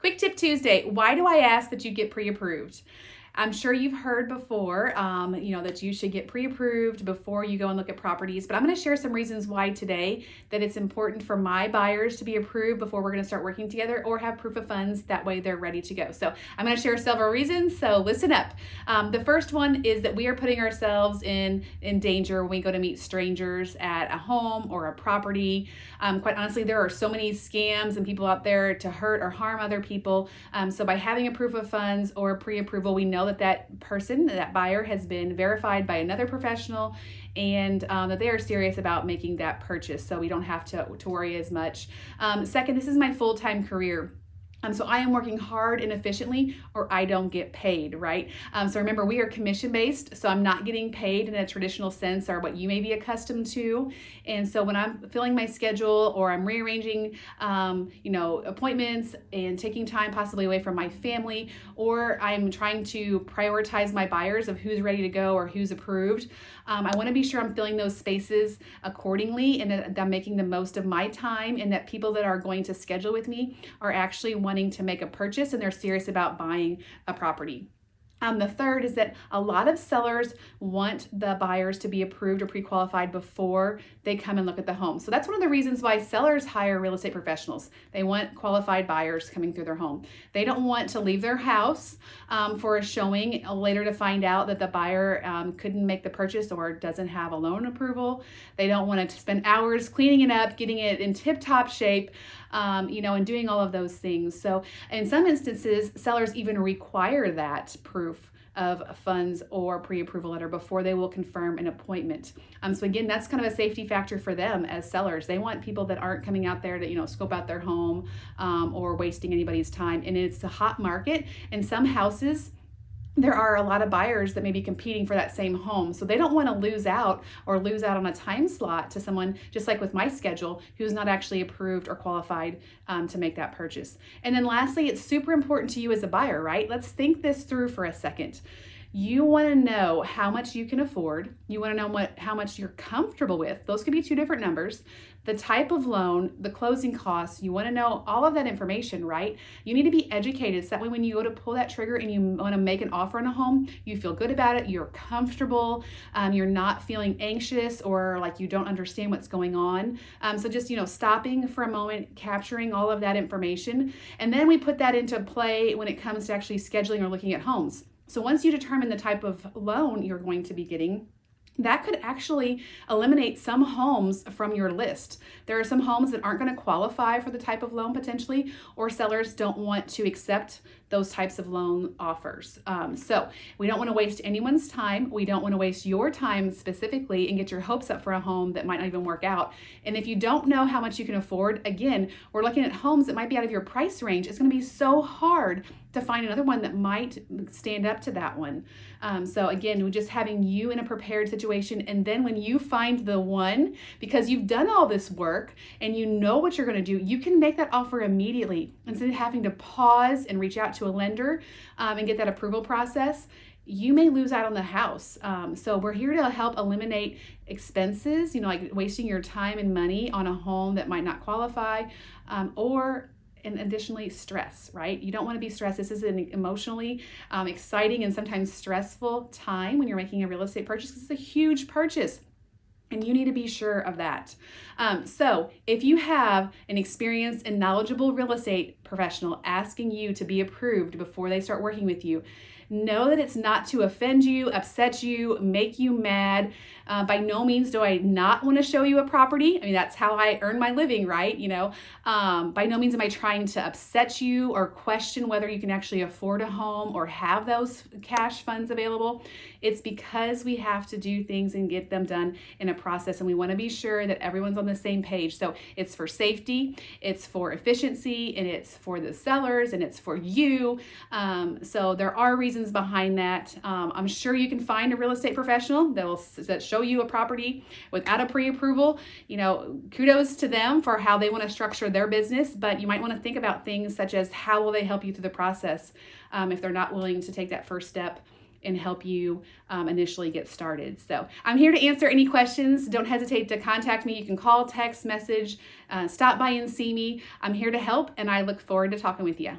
Quick Tip Tuesday. Why do I ask that you get pre-approved? I'm sure you've heard before, that you should get pre-approved before you go and look at properties, but I'm going to share some reasons why today that it's important for my buyers to be approved before we're going to start working together or have proof of funds. That way they're ready to go. So I'm going to share several reasons, so listen up. The first one is that we are putting ourselves in danger when we go to meet strangers at a home or a property. Quite honestly, there are so many scams and people out there to hurt or harm other people. So by having a proof of funds or pre-approval, we know that person, that buyer, has been verified by another professional and that they are serious about making that purchase, so we don't have to worry as much. Second, this is my full-time career. So I am working hard and efficiently or I don't get paid, right? So remember, we are commission-based, so I'm not getting paid in a traditional sense or what you may be accustomed to. And so when I'm filling my schedule or I'm rearranging, appointments and taking time possibly away from my family, or I'm trying to prioritize my buyers of who's ready to go or who's approved, I want to be sure I'm filling those spaces accordingly and that I'm making the most of my time and that people that are going to schedule with me are actually wanting to make a purchase and they're serious about buying a property. The third is that a lot of sellers want the buyers to be approved or pre-qualified before they come and look at the home. So that's one of the reasons why sellers hire real estate professionals. They want qualified buyers coming through their home. They don't want to leave their house for a showing later to find out that the buyer couldn't make the purchase or doesn't have a loan approval. They don't want to spend hours cleaning it up, getting it in tip-top shape, and doing all of those things. So in some instances, sellers even require that proof of funds or pre-approval letter before they will confirm an appointment. So again, that's kind of a safety factor for them as sellers. They want people that aren't coming out there to, scope out their home or wasting anybody's time. And it's a hot market, and some houses, there are a lot of buyers that may be competing for that same home. So they don't want to lose out on a time slot to someone, just like with my schedule, who's not actually approved or qualified to make that purchase. And then lastly, it's super important to you as a buyer, right? Let's think this through for a second. You want to know how much you can afford. You want to know how much you're comfortable with. Those could be two different numbers. The type of loan, the closing costs, you want to know all of that information, right? You need to be educated so that way when you go to pull that trigger and you want to make an offer on a home, you feel good about it, you're comfortable, you're not feeling anxious or like you don't understand what's going on. So just, stopping for a moment, capturing all of that information, and then we put that into play when it comes to actually scheduling or looking at homes. So once you determine the type of loan you're going to be getting, that could actually eliminate some homes from your list. There are some homes that aren't going to qualify for the type of loan potentially, or sellers don't want to accept those types of loan offers. So we don't want to waste anyone's time. We don't want to waste your time specifically and get your hopes up for a home that might not even work out. And if you don't know how much you can afford, again, we're looking at homes that might be out of your price range. It's going to be so hard to find another one that might stand up to that one. So again, we're just having you in a prepared situation. And then when you find the one, because you've done all this work and you know what you're going to do, you can make that offer immediately instead of having to pause and reach out to a lender and get that approval process. You may lose out on the house. So we're here to help eliminate expenses, like wasting your time and money on a home that might not qualify, and additionally stress, right? You don't want to be stressed. This is an emotionally exciting and sometimes stressful time when you're making a real estate purchase because it's a huge purchase. And you need to be sure of that. So if you have an experienced and knowledgeable real estate professional asking you to be approved before they start working with you, know that it's not to offend you, upset you, make you mad. By no means do I not want to show you a property. I mean, that's how I earn my living, right? By no means am I trying to upset you or question whether you can actually afford a home or have those cash funds available. It's because we have to do things and get them done in a process, and we want to be sure that everyone's on the same page. So it's for safety, it's for efficiency, and it's for the sellers, and it's for you. So there are reasons behind that. I'm sure you can find a real estate professional that show you a property without a pre-approval. Kudos to them for how they want to structure their business, but you might want to think about things such as how will they help you through the process if they're not willing to take that first step and help you initially get started. So I'm here to answer any questions. Don't hesitate to contact me. You can call, text, message, stop by and see me. I'm here to help, and I look forward to talking with you.